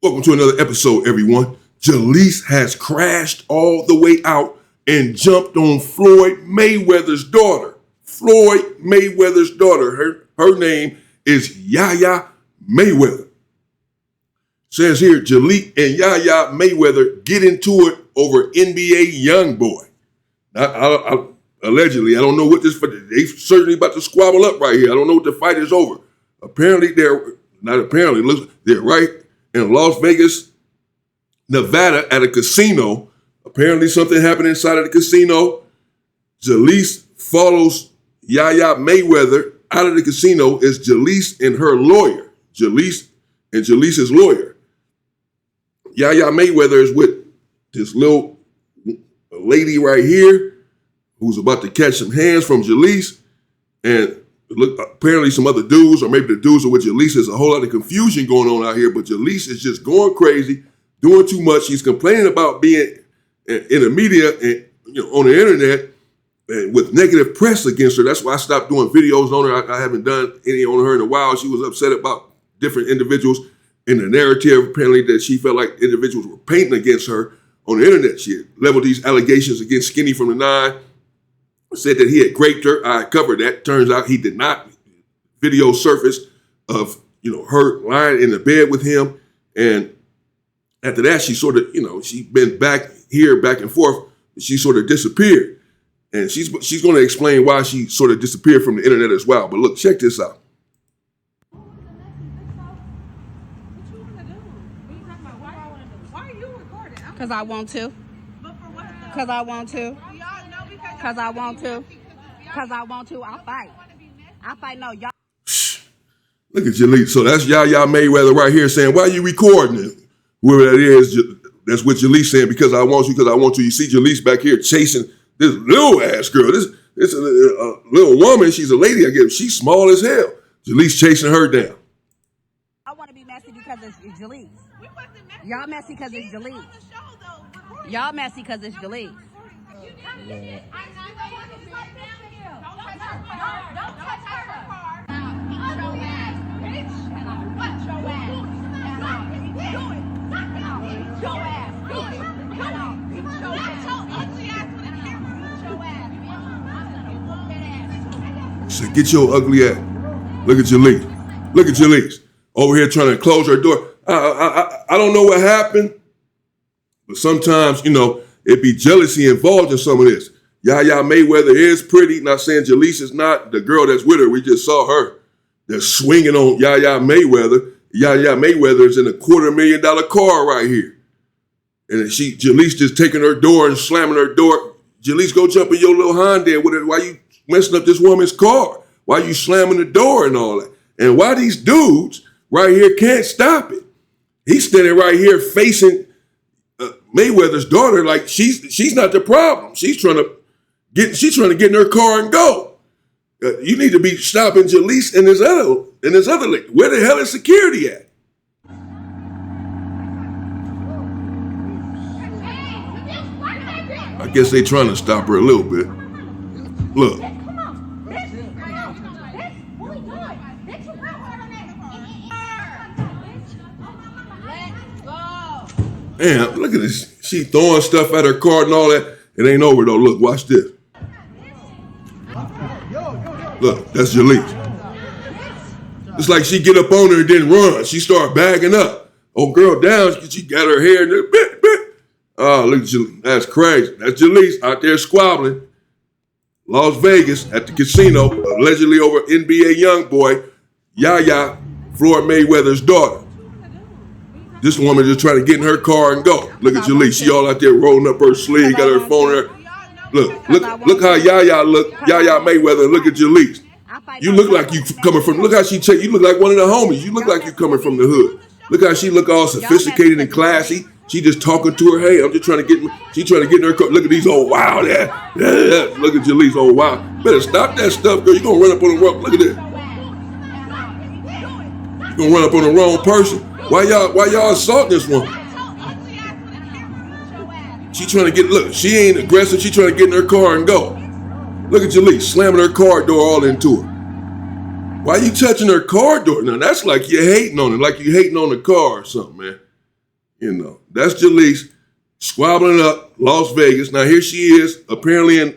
Welcome to another episode, everyone. Jalice has crashed all the way out and jumped on Floyd Mayweather's daughter. Floyd Mayweather's daughter. Her name is Yaya Mayweather. Says here, Jaleec and Yaya Mayweather get into it over NBA young boy. Allegedly, I don't know what this, they certainly about to squabble up right here. I don't know what the fight is over. Apparently, they're right in Las Vegas, Nevada at a casino. Apparently something happened inside of the casino. Jalice follows Yaya Mayweather out of the casino. It's Jalice and her lawyer. Jalice and Jalice's lawyer. Yaya Mayweather is with this little lady right here who's about to catch some hands from Jalice. And look, apparently some other dudes, or maybe the dudes are with Jalice. There's a whole lot of confusion going on out here, but Jalice is just going crazy, doing too much. She's complaining about being in the media and on the internet and with negative press against her. That's why I stopped doing videos on her. I haven't done any on her in a while. She was upset about different individuals in the narrative, apparently, that she felt like individuals were painting against her on the internet. She had leveled these allegations against Skinny from the Nine. Said that he had raped her. I covered that. Turns out he did not. Video surfaced of, her lying in the bed with him. And after that, she sort of, she's been back and forth. She sort of disappeared. And she's going to explain why she sort of disappeared from the internet as well. But look, check this out. Why are you recording? Because I want to. But for what? Because I want to. Because I want to. Because I want to. I'll fight. I'll fight. No, y'all. Look at Jaleec. So that's Yaya Mayweather right here saying, why are you recording it? Whoever that is, that's what Jaleec saying, because I want to, because I want to. You see Jaleec back here chasing this little ass girl. This a little woman. She's a lady, I guess. She's small as hell. Jaleec chasing her down. I want to be messy because it's Jaleec. Y'all messy because it's Jaleec. Y'all messy because it's Jaleec. So get your ugly ass. Look at Jaleec. Look at Jaleec over here trying to close her door. I don't know what happened, but sometimes, it be jealousy involved in some of this. Yaya Mayweather is pretty. Not saying Jalice is not. The girl that's with her, we just saw her. They're swinging on Yaya Mayweather. Yaya Mayweather is in a $250,000 car right here. And Jalice just taking her door and slamming her door. Jalice, go jump in your little Honda with it. Why you messing up this woman's car? Why you slamming the door and all that? And why these dudes right here can't stop it? He's standing right here facing Mayweather's daughter like she's not the problem. She's trying to get in her car and go. You need to be stopping Jalice and this other lady. Where the hell is security at? I guess they trying to stop her a little bit. Look. Damn, look at this. She throwing stuff at her car and all that. It ain't over though. Look, watch this. Look, that's Jaleec. It's like she get up on her and then run. She start bagging up. Oh, girl down. She got her hair in there. Oh, look at Jaleec. That's crazy. That's Jaleec out there squabbling. Las Vegas at the casino, allegedly over NBA young boy, Yaya, Floyd Mayweather's daughter. This woman just trying to get in her car and go. Look at Jaleec. She all out there rolling up her sleeve, got her phone in her. Look how Yaya look. Yaya Mayweather. Look at Jaleec. You look like you coming from. Look how she check. You look like one of the homies. You look like you coming from the hood. Look how she look all sophisticated and classy. She just talking to her. Hey, I'm just trying to get. She trying to get in her car. Look at these old wild ass. Yeah. Look at Jaleec. Old wild. Better stop that stuff, girl. You gonna run up on the wrong. Look at this. You gonna run up on the wrong person. Why y'all assaulting this woman? She trying to get, look, she ain't aggressive. She trying to get in her car and go. Look at Jaleec slamming her car door all into her. Why you touching her car door? Now that's like you're hating on it, like you hating on the car or something, man. You know, that's Jaleec squabbling up Las Vegas. Now here she is, apparently at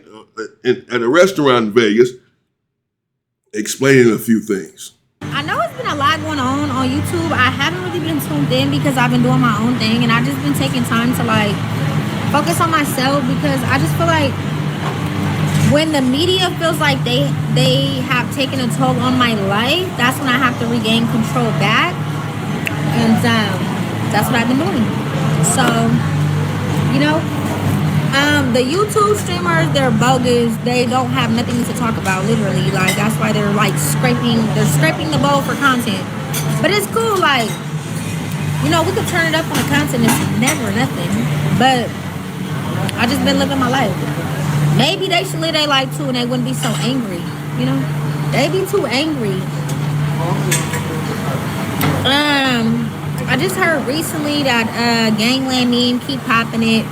a restaurant in Vegas, explaining a few things. I know it's been a lot going on YouTube. I haven't really been tuned in because I've been doing my own thing, and I've just been taking time to like focus on myself, because I just feel like when the media feels like they have taken a toll on my life, that's when I have to regain control back, and that's what I've been doing. So, you know, the YouTube streamers, they're bogus. They don't have nothing to talk about, literally. Like, that's why they're like scraping the bowl for content. But it's cool, like, you know, we could turn it up on the content. It's never nothing. But I just been living my life. Maybe they should live their life too, and they wouldn't be so angry. You know, they be too angry. I just heard recently that Gangland meme keep popping it.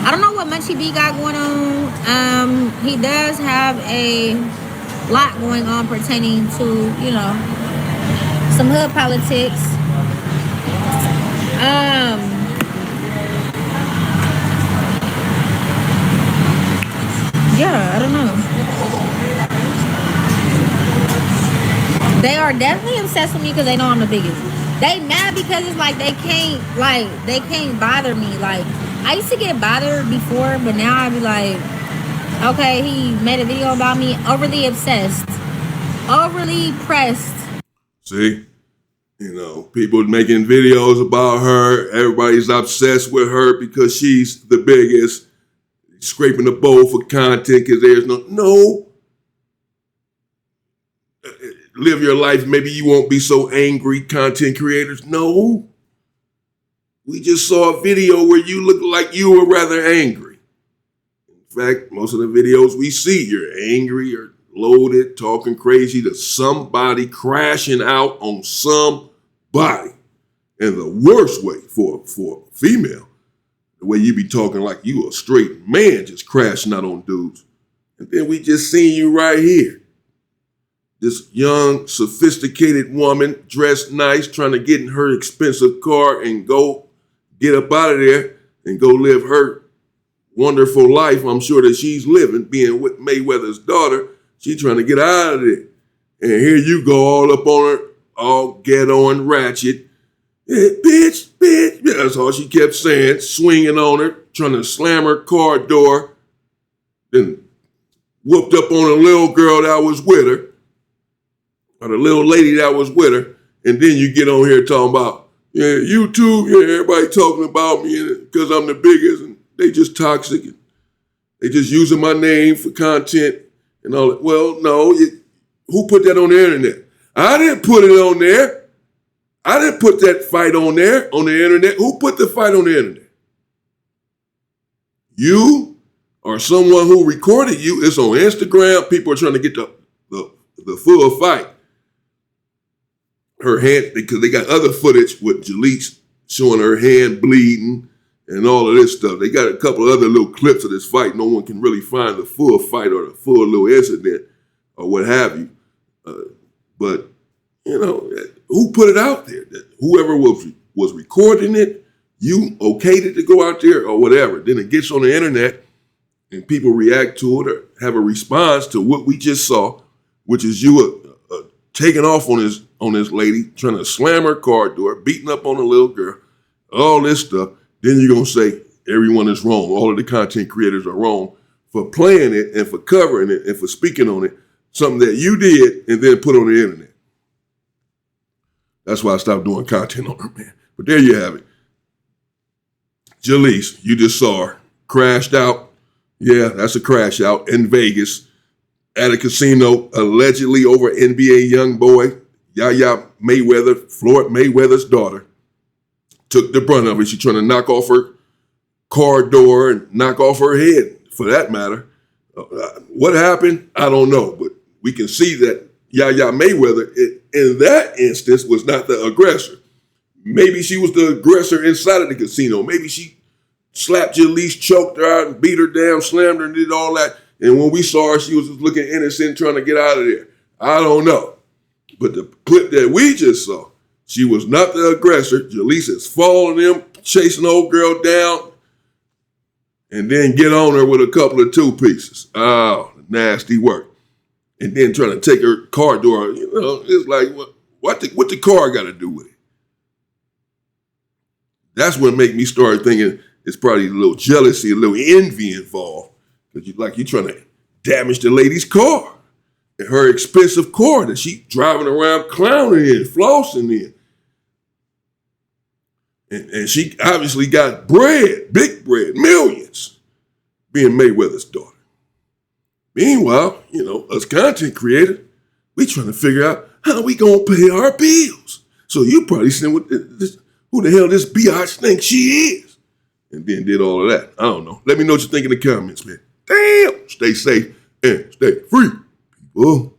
I don't know what Munchie B got going on. He does have a lot going on pertaining to, you know, some hood politics. Yeah, I don't know. They are definitely obsessed with me because they know I'm the biggest. They mad because it's like they can't bother me. Like, I used to get bothered before, but now I be like, okay, he made a video about me. Overly obsessed, overly pressed. See, you know, people making videos about her. Everybody's obsessed with her because she's the biggest. Scraping the bowl for content because there's no. Live your life. Maybe you won't be so angry, content creators. No. We just saw a video where you look like you were rather angry. In fact, most of the videos we see, you're angry or loaded, talking crazy to somebody, crashing out on somebody. And the worst way for a female, the way you be talking like you a straight man just crashing out on dudes. And then we just seen you right here. This young, sophisticated woman, dressed nice, trying to get in her expensive car and go get up out of there and go live her wonderful life I'm sure that she's living, being with Mayweather's daughter. She's trying to get out of there. And here you go all up on her, all ghetto and ratchet. Yeah, bitch. Yeah, that's all she kept saying, swinging on her, trying to slam her car door. Then whooped up on a little girl that was with her, or the little lady that was with her. And then you get on here talking about, yeah, YouTube, yeah, everybody talking about me because I'm the biggest, and they just toxic. And they just using my name for content and all that. Well, no, who put that on the internet? I didn't put it on there. I didn't put that fight on there, on the internet. Who put the fight on the internet? You or someone who recorded you. It's on Instagram. People are trying to get the full fight. Her hand, because they got other footage with Jaleec showing her hand bleeding and all of this stuff. They got a couple of other little clips of this fight. No one can really find the full fight or the full little incident or what have you. But, you know, who put it out there? Whoever was recording it, you okayed it to go out there or whatever. Then it gets on the internet and people react to it or have a response to what we just saw, which is you taking off on this lady, trying to slam her car door, beating up on a little girl, all this stuff. Then you're going to say everyone is wrong. All of the content creators are wrong for playing it and for covering it and for speaking on it, something that you did and then put on the internet. That's why I stopped doing content on her, man. But there you have it. Jalice, you just saw her, crashed out. Yeah, that's a crash out in Vegas at a casino, allegedly over NBA young boy, Yaya Mayweather, Floyd Mayweather's daughter, took the brunt of it. She's trying to knock off her car door and knock off her head, for that matter. What happened? I don't know, but we can see that Yaya Mayweather, in that instance, was not the aggressor. Maybe she was the aggressor inside of the casino. Maybe she slapped Jaleec, choked her out, and beat her down, slammed her, and did all that. And when we saw her, she was just looking innocent, trying to get out of there. I don't know. But the clip that we just saw, She was not the aggressor. Jalice is following them, chasing old girl down, and then get on her with a couple of two pieces. Oh, nasty work. And then trying to take her car door. It's like, what the car got to do with it? That's what made me start thinking it's probably a little jealousy, a little envy involved. Because you're trying to damage the lady's car. And her expensive car that she driving around clowning in, flossing in. And she obviously got bread, big bread, millions, being Mayweather's daughter. Meanwhile, us content creators, we trying to figure out how we gonna pay our bills. So you probably saying, who the hell this biatch thinks she is? And then did all of that. I don't know. Let me know what you think in the comments, man. Damn! Stay safe and stay free, people.